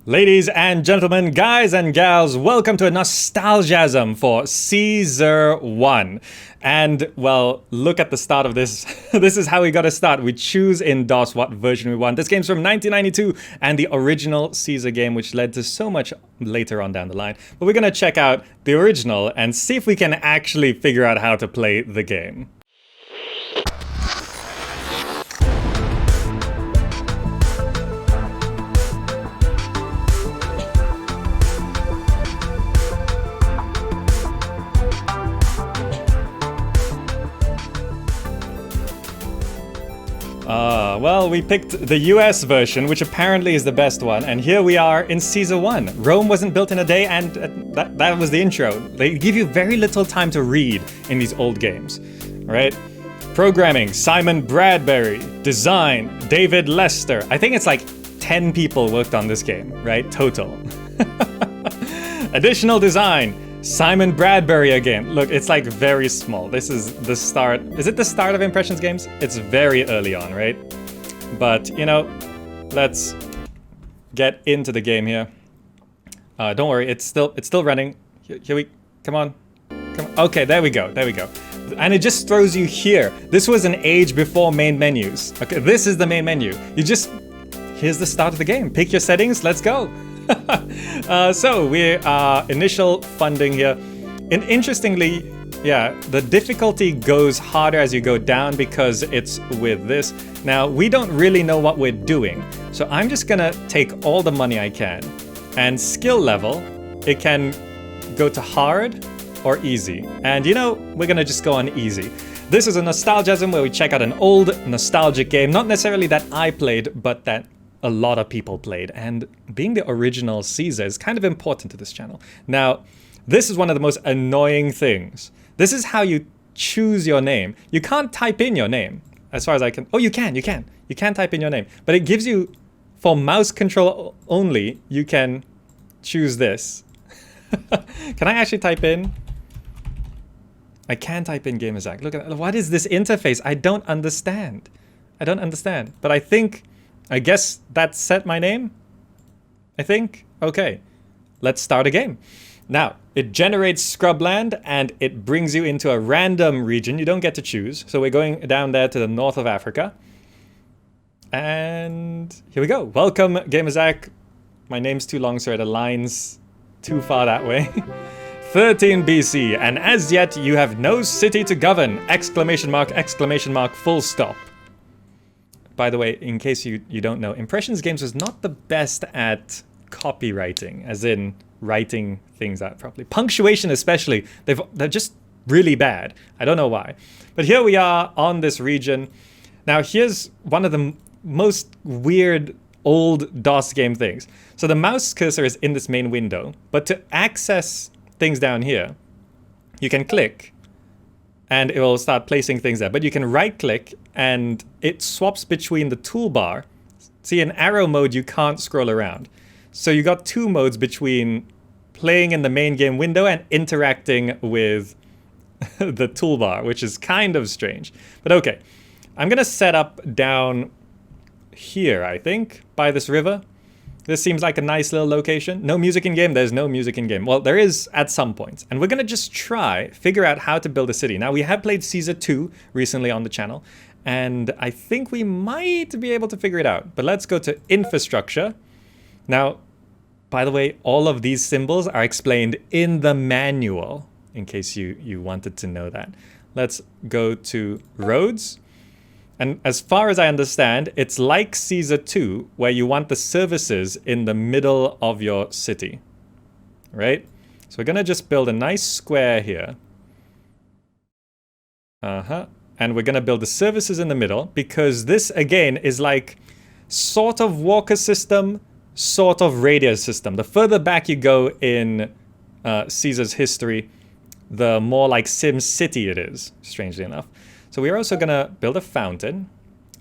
Ladies and gentlemen, guys and gals, welcome to a Nostalgiasm for Caesar 1. And, well, look at the start of this. This is how we gotta start. We choose in DOS what version we want. This game's from 1992 and the original Caesar game, which led to so much later on down the line. But we're gonna check out the original and see if we can actually figure out how to play the game. Well, we picked the US version, which apparently is the best one, and here we are in Caesar 1. Rome wasn't built in a day, and that was the intro. They give you very little time to read in these old games, right? Programming, Simon Bradbury. Design, David Lester. I think it's like 10 people worked on this game, right? Total. Additional design, Simon Bradbury again. Look, it's like very small. This is the start. Is it the start of Impressions games? It's very early on, right? But, you know, let's get into the game here. Don't worry, it's still running. Come on. Okay, there we go. And it just throws you here. This was an age before main menus. Okay, this is the main menu. Here's the start of the game. Pick your settings, let's go. So we are initial funding here. And interestingly, yeah, the difficulty goes harder as you go down because it's with this. Now, we don't really know what we're doing. So I'm just gonna take all the money I can. And skill level, it can go to hard or easy. And you know, we're gonna just go on easy. This is a Nostalgiasm where we check out an old nostalgic game. Not necessarily that I played, but that a lot of people played. And being the original Caesar is kind of important to this channel. Now, this is one of the most annoying things. This is how you choose your name. You can't type in your name, as far as I can. Oh, you can. You can type in your name. But it gives you, for mouse control only, you can choose this. Can I actually type in? I can type in Gamerzak. Look at that. What is this interface? I don't understand. But I guess that set my name? I think? Okay. Let's start a game. Now, it generates scrubland and it brings you into a random region. You don't get to choose. So we're going down there to the north of Africa. And here we go. Welcome, Gamerzak. My name's too long, so it aligns too far that way. 13 BC, and as yet you have no city to govern! Exclamation mark, full stop. By the way, in case you don't know, Impressions Games was not the best at copywriting, as in writing things out properly. Punctuation especially, they're just really bad. I don't know why. But here we are on this region. Now here's one of the most weird old DOS game things. So the mouse cursor is in this main window, but to access things down here, you can click and it will start placing things there. But you can right click and it swaps between the toolbar. See, in arrow mode, you can't scroll around. So you got two modes between playing in the main game window and interacting with the toolbar, which is kind of strange. But okay, I'm gonna set up down here, I think, by this river. This seems like a nice little location. No music in game? There's no music in game. Well, there is at some points. And we're gonna just figure out how to build a city. Now, we have played Caesar 2 recently on the channel, and I think we might be able to figure it out. But let's go to infrastructure. Now, by the way, all of these symbols are explained in the manual, in case you wanted to know that. Let's go to roads. And as far as I understand, it's like Caesar 2, where you want the services in the middle of your city, right? So we're gonna just build a nice square here. And we're gonna build the services in the middle, because this, again, is like sort of Walker system, sort of radius system. The further back you go in Caesar's history, the more like Sim City it is, strangely enough. So we're also gonna build a fountain.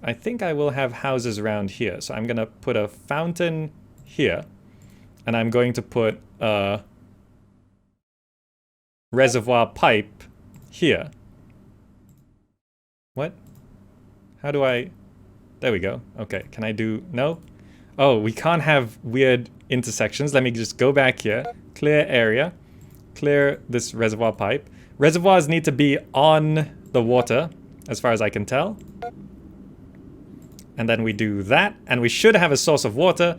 I think I will have houses around here. So I'm gonna put a fountain here. And I'm going to put a reservoir pipe here. What? How do I... There we go. Okay, can I do... No? Oh, we can't have weird intersections. Let me just go back here. Clear area. Clear this reservoir pipe. Reservoirs need to be on the water, as far as I can tell. And then we do that, and we should have a source of water,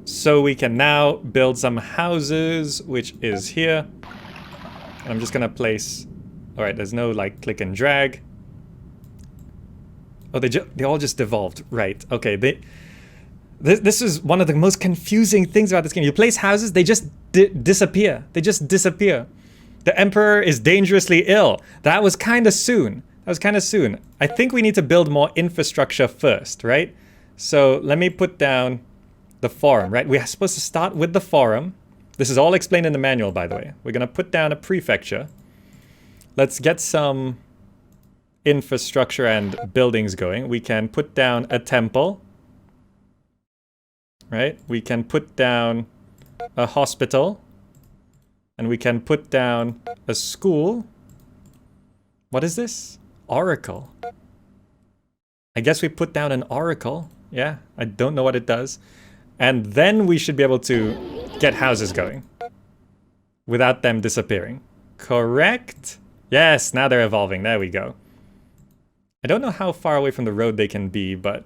so we can now build some houses, which is here. And I'm just gonna place... Alright, there's no, like, click and drag. Oh, they all just devolved. Right, okay. This is one of the most confusing things about this game. You place houses, they just disappear. They just disappear. The Emperor is dangerously ill. That was kind of soon. I think we need to build more infrastructure first, right? So let me put down the forum, right? We're supposed to start with the forum. This is all explained in the manual, by the way. We're going to put down a prefecture. Let's get some infrastructure and buildings going. We can put down a temple, right? We can put down a hospital. And we can put down a school. What is this? Oracle. I guess we put down an oracle. Yeah, I don't know what it does. And then we should be able to get houses going without them disappearing. Correct? Yes, now they're evolving. There we go. I don't know how far away from the road they can be, but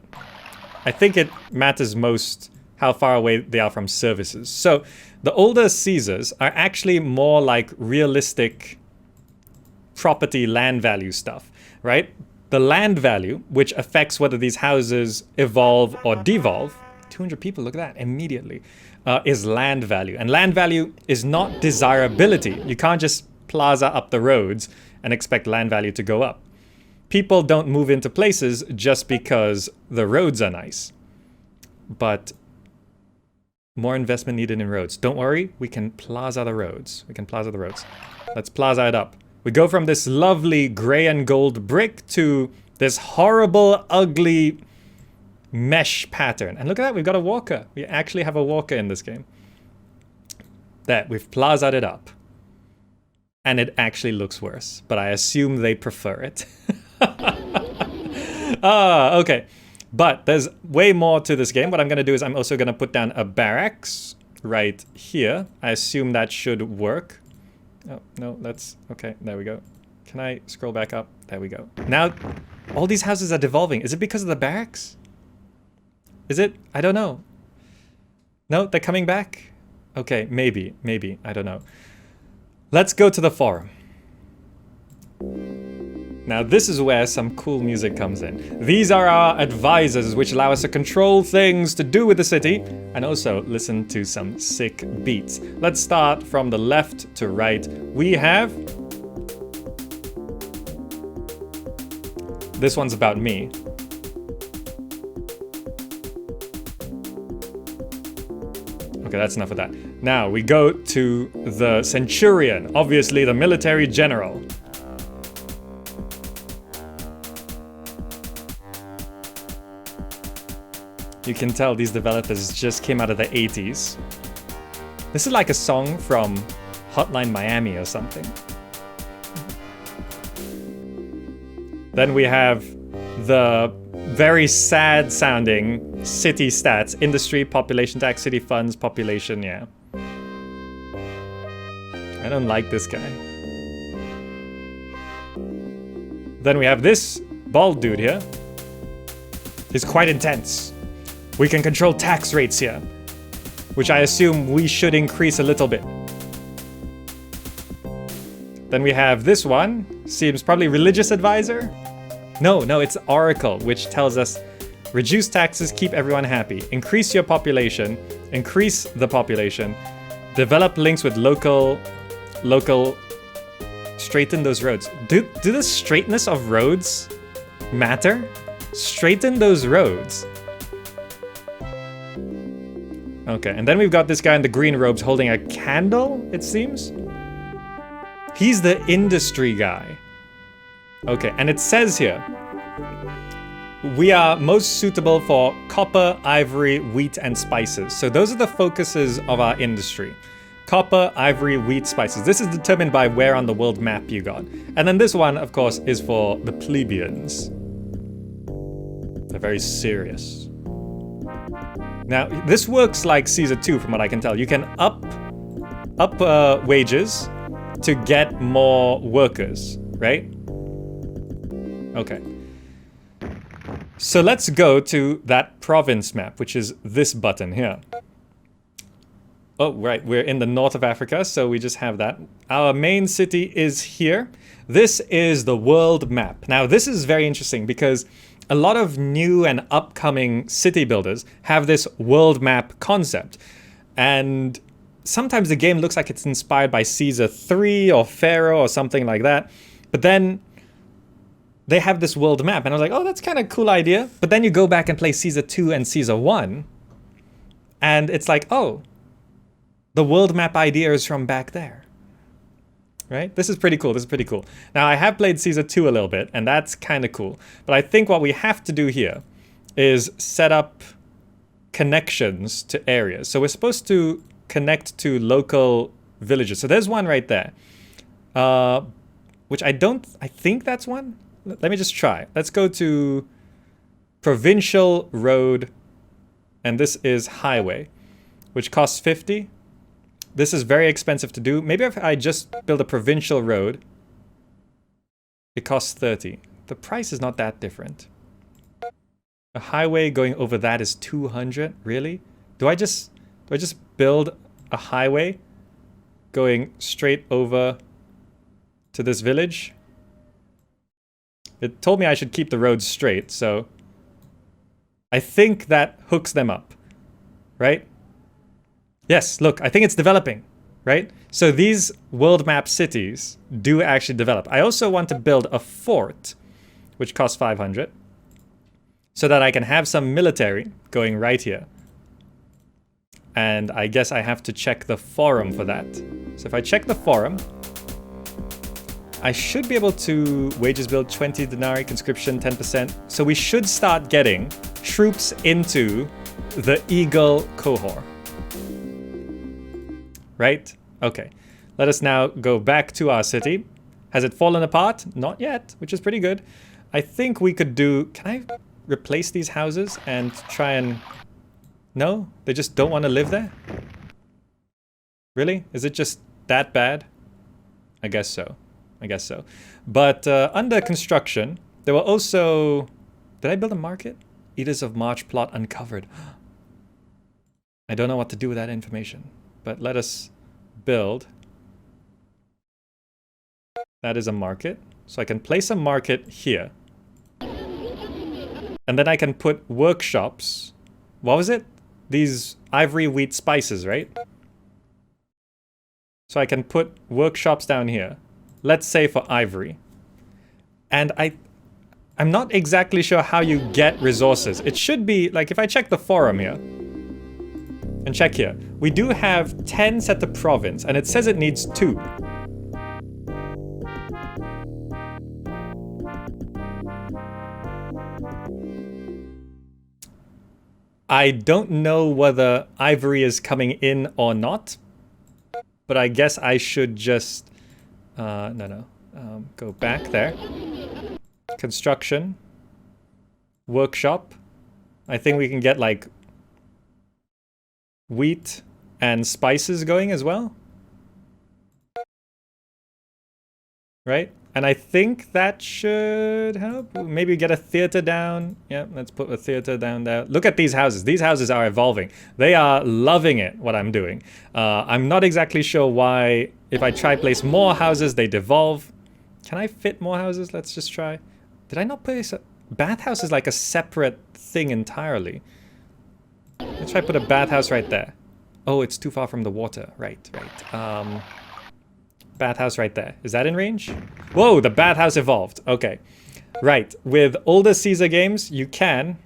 I think it matters most how far away they are from services. So the older Caesars are actually more like realistic property land value stuff, right? The land value, which affects whether these houses evolve or devolve, 200 people, look at that, immediately, is land value. And land value is not desirability. You can't just plaza up the roads and expect land value to go up. People don't move into places just because the roads are nice. But more investment needed in roads. Don't worry, we can plaza the roads. Let's plaza it up. We go from this lovely gray and gold brick to this horrible, ugly mesh pattern. And look at that, we've got a walker. We actually have a walker in this game. There, we've plazaed it up. And it actually looks worse, but I assume they prefer it. Okay. But there's way more to this game. What I'm going to do is I'm also going to put down a barracks right here. I assume that should work. Oh, no, that's... Okay, there we go. Can I scroll back up? There we go. Now, all these houses are devolving. Is it because of the barracks? Is it? I don't know. No, they're coming back? Okay, maybe. I don't know. Let's go to the forum. Now this is where some cool music comes in. These are our advisors, which allow us to control things to do with the city, and also listen to some sick beats. Let's start from the left to right. We have... This one's about me. Okay, that's enough of that. Now we go to the Centurion, obviously the military general. You can tell these developers just came out of the 80s. This is like a song from Hotline Miami or something. Then we have the very sad sounding city stats. Industry, population tax, city funds, population, yeah. I don't like this guy. Then we have this bald dude here. He's quite intense. We can control tax rates here, which I assume we should increase a little bit. Then we have this one. Seems probably religious advisor. No, it's Oracle, which tells us reduce taxes, keep everyone happy. Increase your population. Increase the population. Develop links with local. Straighten those roads. Do the straightness of roads matter? Straighten those roads. Okay, and then we've got this guy in the green robes holding a candle, it seems. He's the industry guy. Okay, and it says here, we are most suitable for copper, ivory, wheat, and spices. So those are the focuses of our industry. Copper, ivory, wheat, spices. This is determined by where on the world map you got. And then this one, of course, is for the plebeians. They're very serious. Now, this works like Caesar 2 from what I can tell. You can up wages to get more workers, right? Okay. So let's go to that province map, which is this button here. Oh, right, we're in the north of Africa, so we just have that. Our main city is here. This is the world map. Now, this is very interesting because a lot of new and upcoming city builders have this world map concept. And sometimes the game looks like it's inspired by Caesar 3 or Pharaoh or something like that. But then they have this world map, and I was like, oh, that's kind of a cool idea. But then you go back and play Caesar 2 and Caesar 1, and it's like, oh, the world map idea is from back there. Right? This is pretty cool. This is pretty cool. Now, I have played Caesar 2 a little bit, and that's kind of cool. But I think what we have to do here is set up connections to areas. So we're supposed to connect to local villages. So there's one right there, which I think that's one. Let me just try. Let's go to provincial road, and this is highway, which costs 50. This is very expensive to do. Maybe if I just build a provincial road, it costs 30. The price is not that different. A highway going over that is 200. Really? Do I just build a highway going straight over to this village? It told me I should keep the road straight, so I think that hooks them up, right? Yes, look, I think it's developing, right? So these world map cities do actually develop. I also want to build a fort, which costs 500, so that I can have some military going right here. And I guess I have to check the forum for that. So if I check the forum, I should be able to wages build 20 denarii, conscription 10%. So we should start getting troops into the Eagle cohort. Right? Okay. Let us now go back to our city. Has it fallen apart? Not yet, which is pretty good. I think we could do... Can I replace these houses and try and... No? They just don't want to live there? Really? Is it just that bad? I guess so. I guess so. But under construction, there were also... Did I build a market? Eaters of March plot uncovered. I don't know what to do with that information. But let us build. That is a market. So I can place a market here. And then I can put workshops. What was it? These ivory wheat spices, right? So I can put workshops down here. Let's say for ivory. And I'm not exactly sure how you get resources. It should be, like if I check the forum here, and check here. We do have 10 set to province, and it says it needs 2. I don't know whether ivory is coming in or not, but I guess I should just... go back there. Construction. Workshop. I think we can get like... wheat and spices going as well. Right? And I think that should help. Maybe get a theater down. Yeah, let's put a theater down there. Look at these houses. These houses are evolving. They are loving it, what I'm doing. I'm not exactly sure why, if I try place more houses, they devolve. Can I fit more houses? Let's just try. Did I not place a... Bathhouse is like a separate thing entirely. Let's try put a bathhouse right there. Oh, it's too far from the water. Right. Bathhouse right there. Is that in range? Whoa, the bathhouse evolved. Okay. Right. With older Caesar games, you can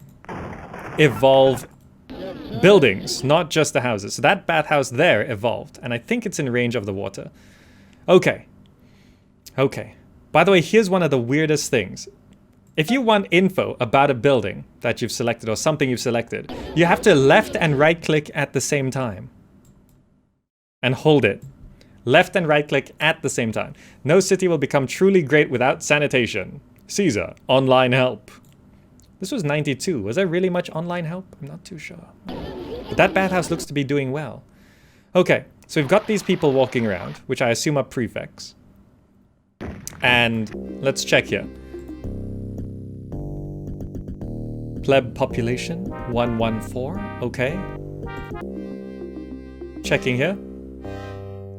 evolve buildings, not just the houses. So that bathhouse there evolved, and I think it's in range of the water. Okay. By the way, here's one of the weirdest things. If you want info about a building that you've selected or something you've selected, you have to left and right click at the same time. And hold it. Left and right click at the same time. No city will become truly great without sanitation. Caesar, online help. This was 92. Was there really much online help? I'm not too sure. But that bathhouse looks to be doing well. Okay, so we've got these people walking around, which I assume are prefects. And let's check here. Pleb population, 114, okay. Checking here.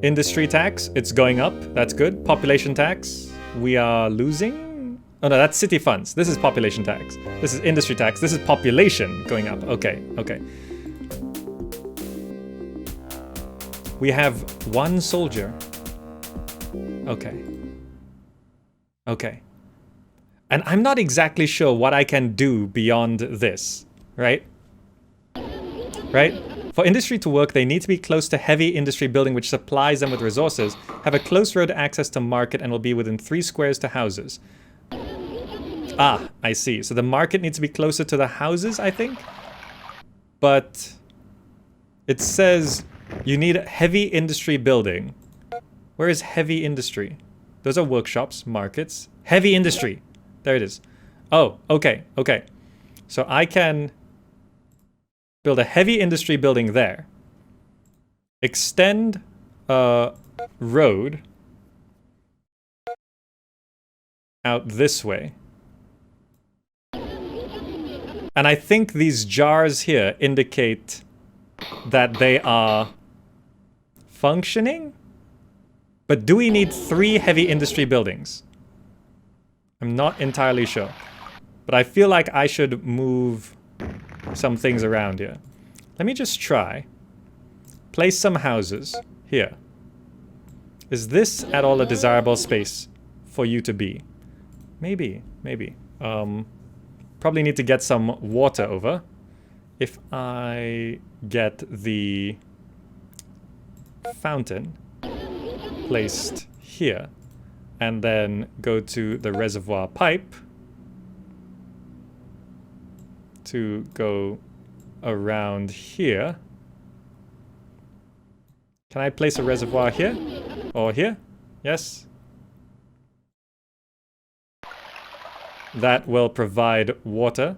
Industry tax, it's going up, that's good. Population tax, we are losing? Oh no, that's city funds. This is population tax. This is industry tax. This is population going up. Okay, okay. We have one soldier. Okay. Okay. And I'm not exactly sure what I can do beyond this, right? Right? For industry to work, they need to be close to heavy industry building which supplies them with resources, have a close road access to market, and will be within 3 squares to houses. Ah, I see. So the market needs to be closer to the houses, I think? But it says you need heavy industry building. Where is heavy industry? Those are workshops, markets. Heavy industry. There it is. Oh, okay, okay. So I can build a heavy industry building there. Extend a road out this way. And I think these jars here indicate that they are functioning? But do we need 3 heavy industry buildings? I'm not entirely sure. But I feel like I should move some things around here. Let me just try. Place some houses here. Is this at all a desirable space for you to be? Maybe, maybe. Probably need to get some water over. If I get the fountain placed here and then go to the reservoir pipe to go around here. Can I place a reservoir here? Or here? Yes. That will provide water.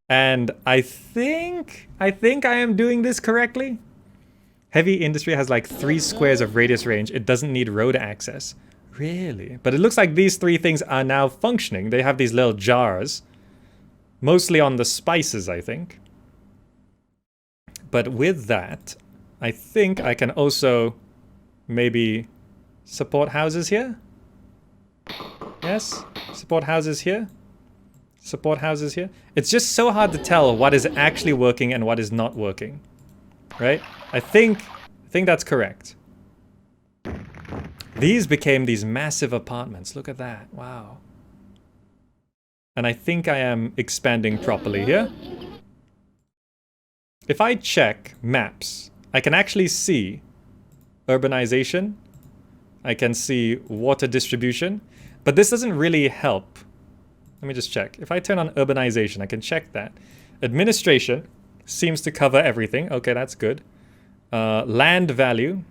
And I think I am doing this correctly. Heavy industry has like 3 squares of radius range. It doesn't need road access. Really? But it looks like these 3 things are now functioning. They have these little jars. Mostly on the spices, I think. But with that, I think I can also maybe support houses here. Yes? Support houses here. Support houses here. It's just so hard to tell what is actually working and what is not working. Right? I think that's correct. These became these massive apartments. Look at that. Wow. And I think I am expanding properly here. If I check maps, I can actually see urbanization. I can see water distribution. But this doesn't really help. Let me just check. If I turn on urbanization, I can check that. Administration seems to cover everything. Okay, that's good. Land value.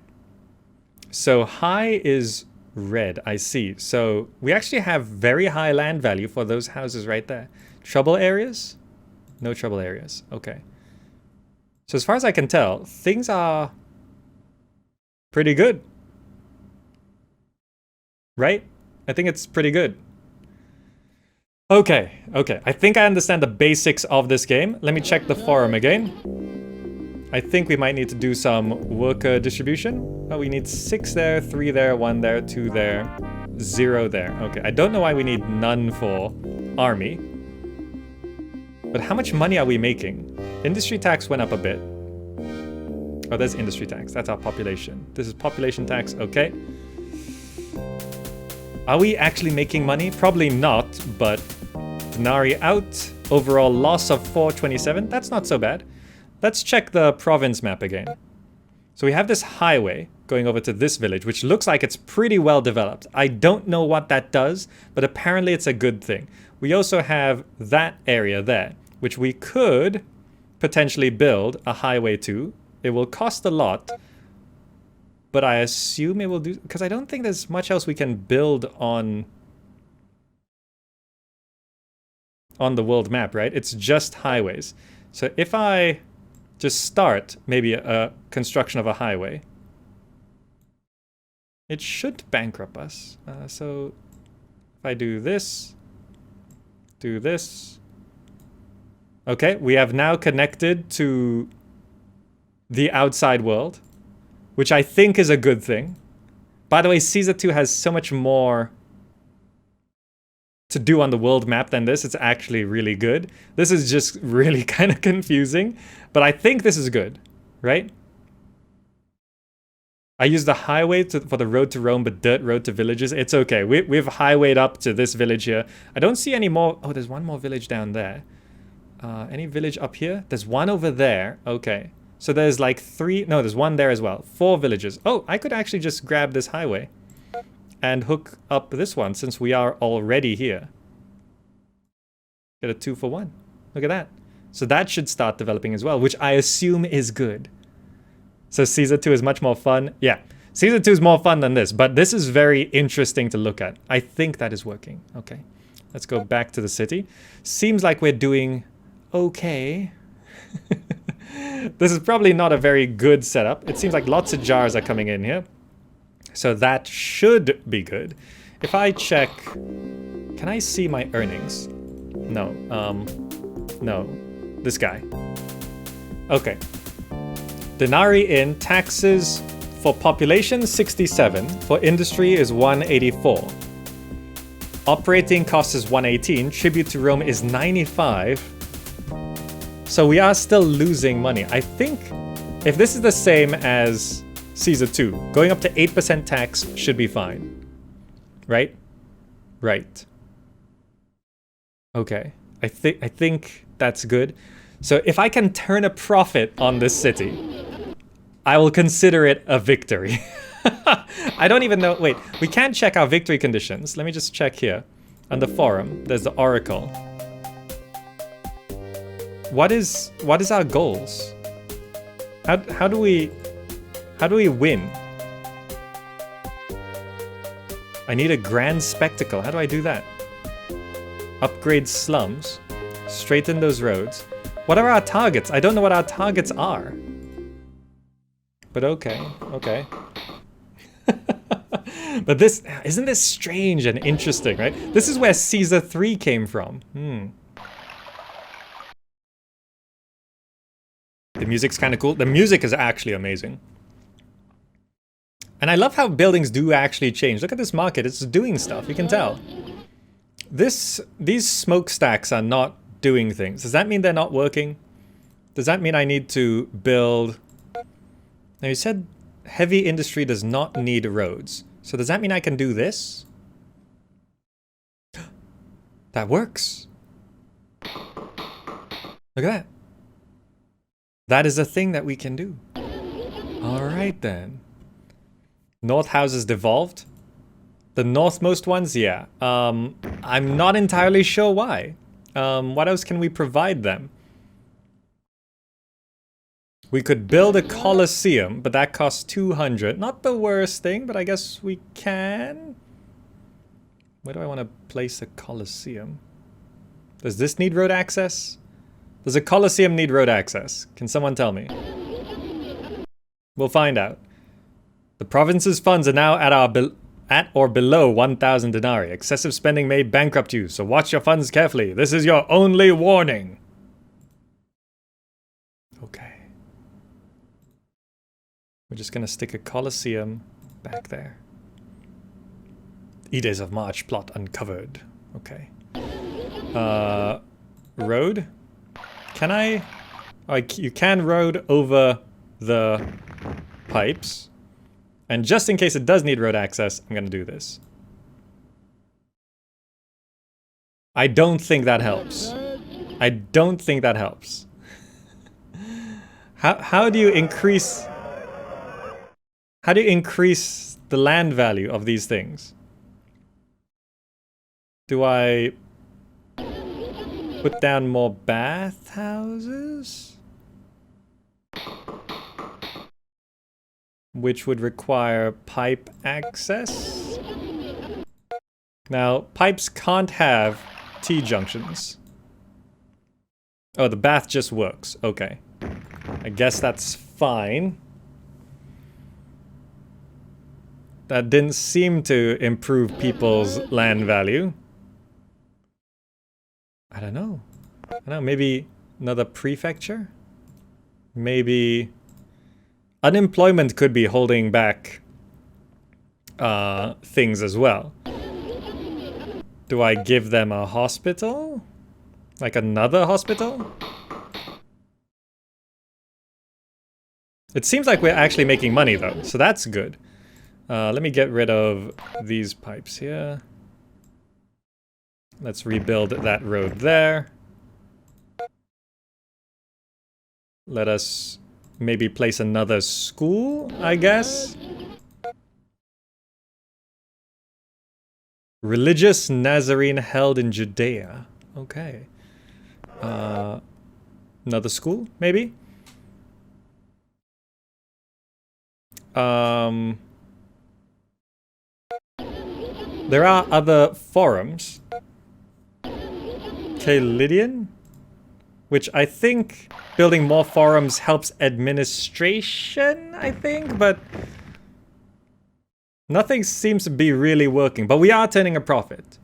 So high is red, I see. So we actually have very high land value for those houses right there. Trouble areas? No trouble areas. Okay. So as far as I can tell, things are pretty good. Right? I think it's pretty good. Okay, okay. I think I understand the basics of this game. Let me check the forum again. I think we might need to do some worker distribution. Oh, we need 6 there, 3 there, 1 there, 2 there, 0 there. Okay, I don't know why we need none for army. But how much money are we making? Industry tax went up a bit. Oh, there's industry tax. That's our population. This is population tax. Okay. Are we actually making money? Probably not, but denarii out. Overall loss of 427. That's not so bad. Let's check the province map again. So we have this highway going over to this village, which looks like it's pretty well developed. I don't know what that does, but apparently it's a good thing. We also have that area there, which we could potentially build a highway to. It will cost a lot, but I assume it will do, because I don't think there's much else we can build on on the world map, right? It's just highways. So if I just start maybe a construction of a highway, it should bankrupt us. So if I do this, okay, we have now connected to the outside world, which I think is a good thing. By the way, Caesar 2 has so much more to do on the world map than this. It's actually really good. This is just really kind of confusing, but I think this is good, right? I use the highway for the road to Rome, but dirt road to villages. It's okay. We've highwayed up to this village here. I don't see any more. Oh, there's one more village down there. Any village up here? There's one over there. Okay. So there's like 3. No, there's one there as well. 4 villages. Oh, I could actually just grab this highway and hook up this one since we are already here. Get a 2 for 1. Look at that. So that should start developing as well, which I assume is good. So Caesar 2 is much more fun. Yeah, Caesar 2 is more fun than this, but this is very interesting to look at. I think that is working. Okay, let's go back to the city. Seems like we're doing okay. This is probably not a very good setup. It seems like lots of jars are coming in here. So that should be good. If I check, can I see my earnings? No, no, this guy. Okay. Denarii in, taxes for population 67, for industry is 184. Operating cost is 118, tribute to Rome is 95. So we are still losing money. I think if this is the same as Caesar 2, going up to 8% tax should be fine. Right? Right. Okay. I think that's good. So if I can turn a profit on this city, I will consider it a victory. I don't even know. Wait, we can't check our victory conditions. Let me just check here. On the forum, there's the oracle. What is our goals? How do we win? I need a grand spectacle. How do I do that? Upgrade slums. Straighten those roads. What are our targets? I don't know what our targets are. But okay, okay. But this, isn't this strange and interesting, right? This is where Caesar 3 came from. The music's kind of cool. The music is actually amazing. And I love how buildings do actually change. Look at this market, it's doing stuff, you can tell. These smokestacks are not doing things. Does that mean they're not working? Does that mean I need to build... Now you said heavy industry does not need roads. So does that mean I can do this? That works. Look at that. That is a thing that we can do. Alright then. North houses devolved. The northmost ones, yeah. I'm not entirely sure why. What else can we provide them? We could build a Colosseum, but that costs 200. Not the worst thing, but I guess we can. Where do I want to place a Colosseum? Does this need road access? Does a Colosseum need road access? Can someone tell me? We'll find out. The province's funds are now at or below 1,000 denarii. Excessive spending may bankrupt you, so watch your funds carefully. This is your only warning. Okay. We're just gonna stick a Colosseum back there. E-Days of March plot uncovered. Okay. Road? Can I... Like, you can road over the pipes. And just in case it does need road access, I'm gonna do this. I don't think that helps. I don't think that helps. How do you increase... How do you increase the land value of these things? Do I put down more bathhouses? Which would require pipe access? Now, pipes can't have T-junctions. Oh, the bath just works. Okay. I guess that's fine. That didn't seem to improve people's land value. I don't know. Maybe another prefecture? Maybe unemployment could be holding back things as well. Do I give them a hospital? Like another hospital? It seems like we're actually making money though, so that's good. Let me get rid of these pipes here. Let's rebuild that road there. Let us maybe place another school, I guess. Religious Nazarene held in Judea. Okay. Another school, maybe? There are other forums. Lydian? Which I think building more forums helps administration, I think, but nothing seems to be really working. But we are turning a profit.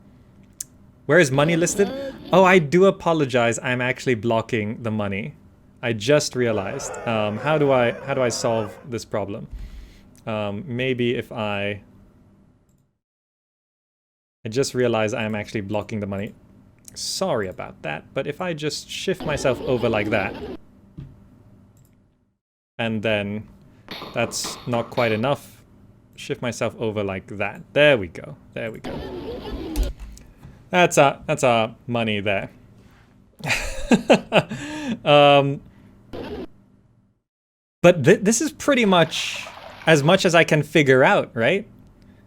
Where is money listed? Oh, I do apologize. I'm actually blocking the money. I just realized. How do I solve this problem? Maybe if I just realized I'm actually blocking the money. Sorry about that, but if I just shift myself over like that, and then that's not quite enough, shift myself over like that. There we go. There we go. That's our money there. But this is pretty much as I can figure out, right?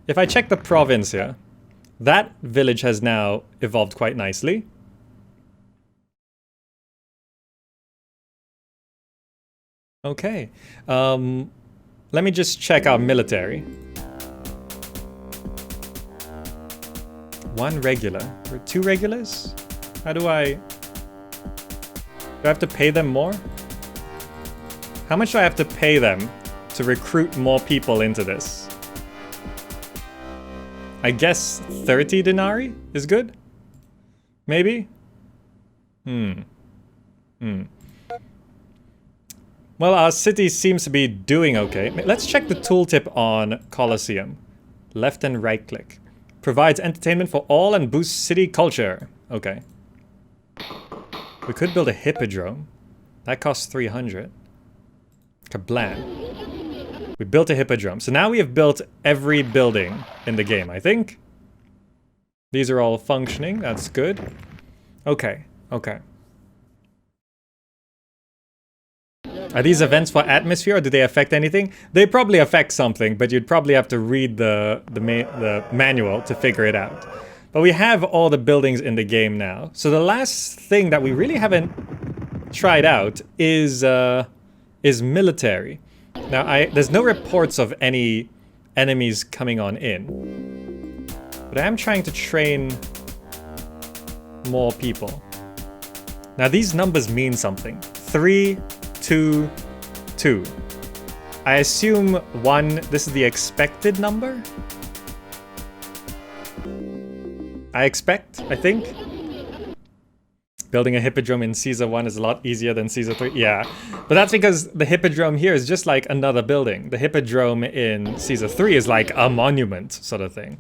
If I check the province here, that village has now evolved quite nicely. Okay. Let me just check our military. One regular. Or two regulars? How do I have to pay them more? How much do I have to pay them to recruit more people into this? I guess 30 denarii is good? Maybe? Well, our city seems to be doing okay. Let's check the tooltip on Colosseum. Left and right click. Provides entertainment for all and boosts city culture. Okay. We could build a hippodrome. That costs 300. Kablam. We built a hippodrome. So now we have built every building in the game, I think. These are all functioning. That's good. Okay. Okay. Are these events for atmosphere, or do they affect anything? They probably affect something, but you'd probably have to read the manual to figure it out. But we have all the buildings in the game now. So the last thing that we really haven't tried out is military. Now, there's no reports of any enemies coming on in. But I am trying to train more people. Now, these numbers mean something. 3, 2, 2. I assume 1, this is the expected number? I think. Building a hippodrome in Caesar 1 is a lot easier than Caesar 3. Yeah, but that's because the hippodrome here is just like another building. The hippodrome in Caesar 3 is like a monument sort of thing.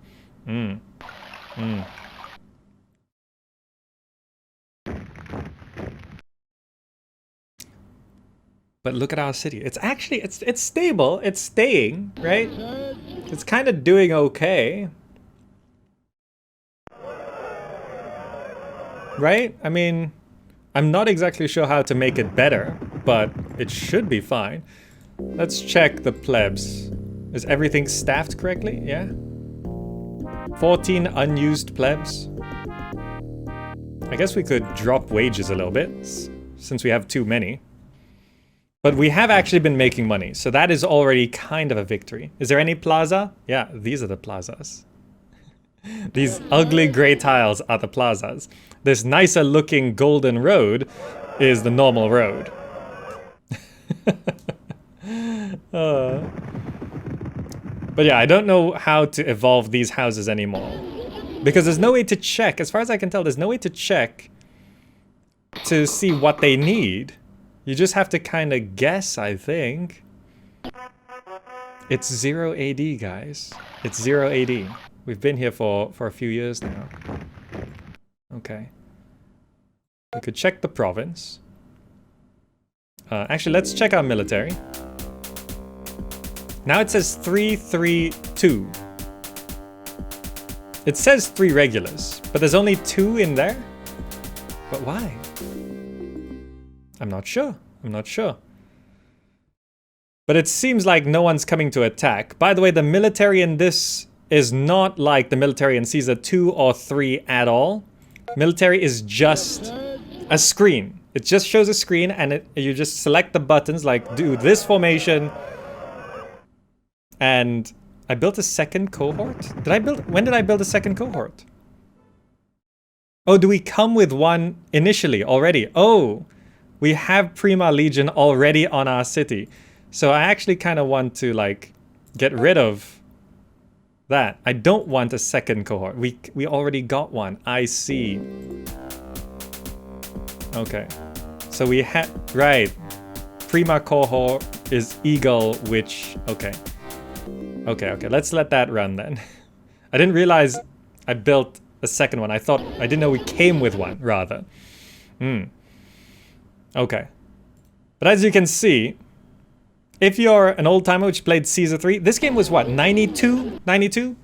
But look at our city. It's actually, it's stable. It's staying, right? It's kind of doing okay. Right? I mean, I'm not exactly sure how to make it better, but it should be fine. Let's check the plebs. Is everything staffed correctly? Yeah. 14 unused plebs. I guess we could drop wages a little bit, since we have too many. But we have actually been making money, so that is already kind of a victory. Is there any plaza? Yeah, these are the plazas. These ugly gray tiles are the plazas. This nicer looking golden road is the normal road. But yeah, I don't know how to evolve these houses anymore. Because there's no way to check, as far as I can tell, there's no way to check to see what they need. You just have to kind of guess, I think. It's 0 AD, guys. It's 0 AD. We've been here for a few years now. Okay. We could check the province. Actually, let's check our military. Now it says 332. It says 3 regulars, but there's only 2 in there? But why? I'm not sure. I'm not sure. But it seems like no one's coming to attack. By the way, the military in this is not like the military in Caesar 2 or 3 at all. Military is just a screen. It just shows a screen and you just select the buttons like do this formation. And I built a second cohort? When did I build a second cohort? Oh, do we come with one initially already? Oh, we have Prima Legion already on our city. So I actually kind of want to like get rid of that. I don't want a second cohort. We already got one. I see. Okay. So we had, right. Prima cohort is Eagle, which, okay. Okay, let's let that run then. I didn't realize I built a second one. I didn't know we came with one, rather. Okay. But as you can see, if you're an old-timer which played Caesar 3, this game was what, 92? 92?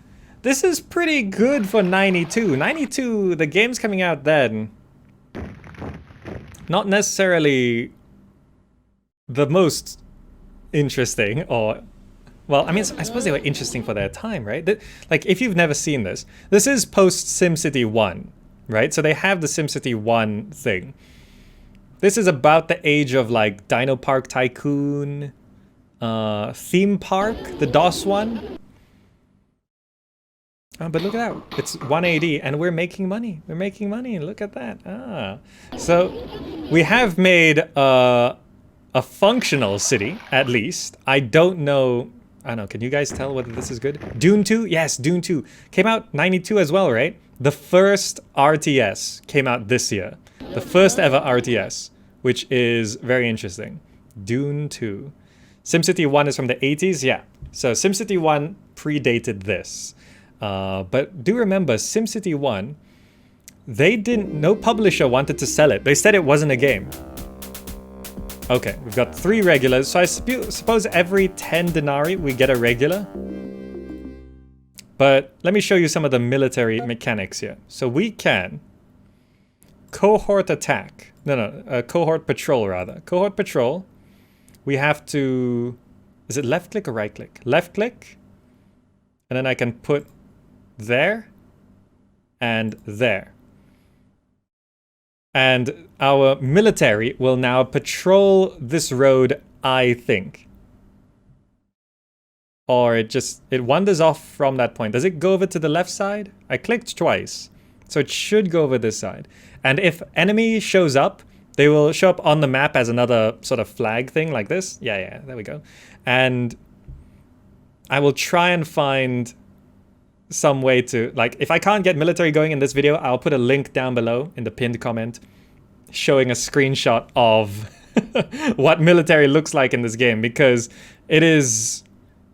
This is pretty good for 92. 92, the game's coming out then. Not necessarily the most interesting or... Well, I mean, I suppose they were interesting for their time, right? Like, if you've never seen this, this is post SimCity 1, right? So they have the SimCity 1 thing. This is about the age of, like, Dino Park Tycoon, Theme Park, the DOS one. Oh, but look at that. It's 180, and we're making money. We're making money. Look at that. So we have made a functional city, at least. I don't know... I don't know, can you guys tell whether this is good? Dune 2? Yes, Dune 2. Came out 92 as well, right? The first RTS came out this year. The first ever RTS, which is very interesting. Dune 2. SimCity 1 is from the 80s? Yeah. So SimCity 1 predated this. But do remember, SimCity 1, no publisher wanted to sell it. They said it wasn't a game. Okay, we've got 3 regulars, so I suppose every 10 denarii we get a regular. But let me show you some of the military mechanics here. So we can cohort attack. Cohort patrol rather. Cohort patrol, we have to... Is it left click or right click? Left click, and then I can put there and there. And our military will now patrol this road, I think. Or it wanders off from that point. Does it go over to the left side? I clicked twice. So it should go over this side. And if enemy shows up, they will show up on the map as another sort of flag thing like this. Yeah, there we go. And I will try and find some way to, like, if I can't get military going in this video, I'll put a link down below in the pinned comment showing a screenshot of what military looks like in this game, because it is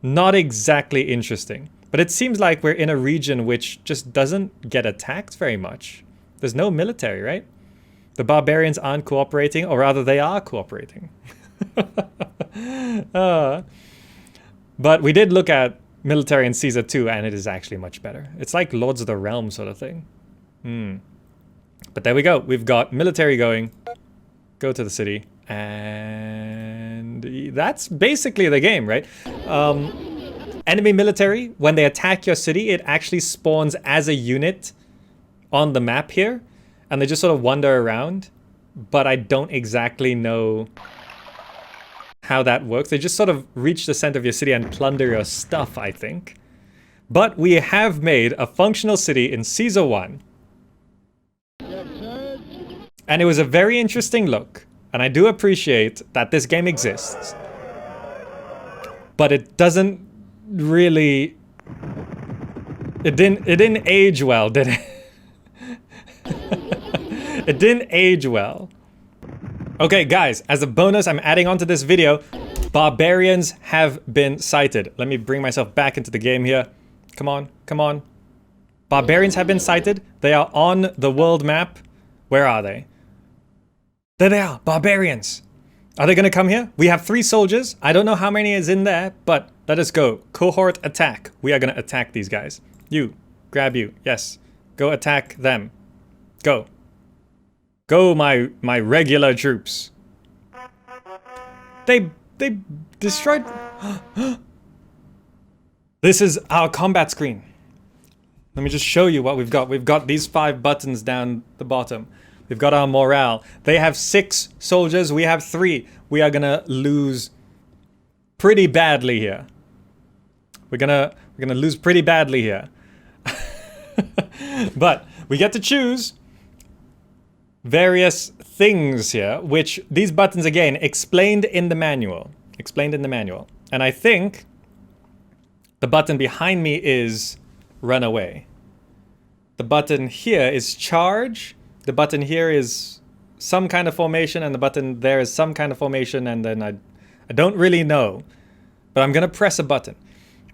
not exactly interesting. But it seems like we're in a region which just doesn't get attacked very much. There's no military, right? The barbarians aren't cooperating, or rather they are cooperating. But we did look at military in Caesar 2, and it is actually much better. It's like Lords of the Realm sort of thing. But there we go. We've got military going. Go to the city. And that's basically the game, right? Enemy military, when they attack your city, it actually spawns as a unit on the map here. And they just sort of wander around. But I don't exactly know how that works. They just sort of reach the center of your city and plunder your stuff, I think. But we have made a functional city in Caesar 1. And it was a very interesting look. And I do appreciate that this game exists. But it doesn't really... It didn't age well, did it? It didn't age well. Okay, guys, as a bonus, I'm adding on to this video, barbarians have been sighted. Let me bring myself back into the game here. Come on, come on. Barbarians have been sighted. They are on the world map. Where are they? There they are, barbarians. Are they gonna come here? We have 3 soldiers. I don't know how many is in there, but let us go. Cohort attack. We are gonna attack these guys. You, grab you, yes. Go attack them. Go. Go, my regular troops. They destroyed... This is our combat screen. Let me just show you what we've got. We've got these 5 buttons down the bottom. We've got our morale. They have 6 soldiers. We have 3. We are gonna lose pretty badly here. We're gonna lose pretty badly here. But we get to choose various things here, which these buttons, again, explained in the manual. Explained in the manual. And I think the button behind me is run away. The button here is charge. The button here is some kind of formation, and the button there is some kind of formation, and then I don't really know. But I'm gonna press a button.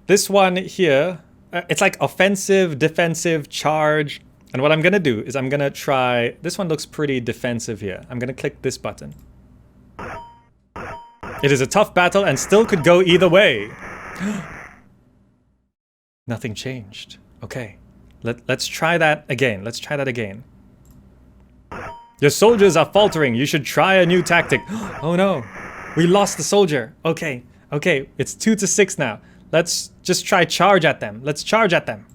This one here, it's like offensive, defensive, charge. And what I'm gonna do is I'm gonna try, this one looks pretty defensive here. I'm gonna click this button. It is a tough battle and still could go either way. Nothing changed. Okay, let's try that again. Let's try that again. Your soldiers are faltering. You should try a new tactic. Oh no, we lost the soldier. Okay, okay, it's 2-6 now. Let's just try charge at them. Let's charge at them.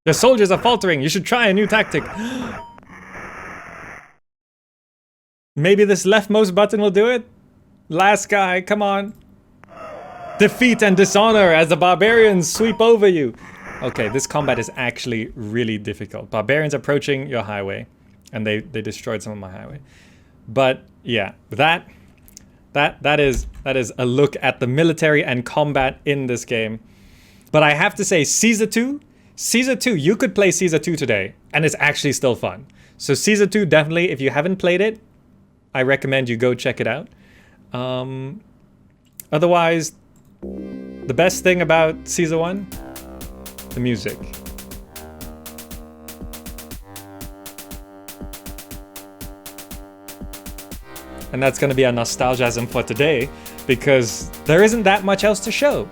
Your soldiers are faltering. You should try a new tactic. Maybe this leftmost button will do it? Last guy, come on. Defeat and dishonor as the barbarians sweep over you. Okay, this combat is actually really difficult. Barbarians approaching your highway. And they destroyed some of my highway. But yeah, that is a look at the military and combat in this game. But I have to say, Caesar 2, you could play Caesar 2 today, and it's actually still fun. So Caesar 2, definitely, if you haven't played it, I recommend you go check it out. Otherwise, the best thing about Caesar 1, the music. And that's going to be our Nostalgiasm for today, because there isn't that much else to show.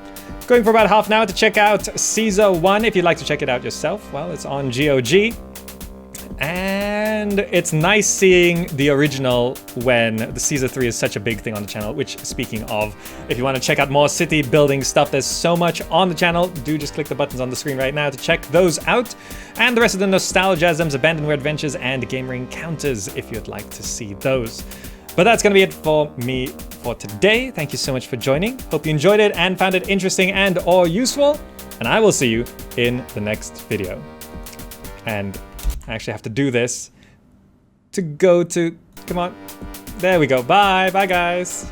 Going for about half an hour to check out Caesar 1. If you'd like to check it out yourself, well, it's on GOG. And it's nice seeing the original when the Caesar 3 is such a big thing on the channel, which, speaking of, if you want to check out more city building stuff, there's so much on the channel. Do just click the buttons on the screen right now to check those out. And the rest of the Nostalgiasms, Abandonware Adventures, and Gamer Encounters if you'd like to see those. But that's going to be it for me for today. Thank you so much for joining. Hope you enjoyed it and found it interesting and or useful. And I will see you in the next video. And I actually have to do this to go to... Come on. There we go. Bye. Bye, guys.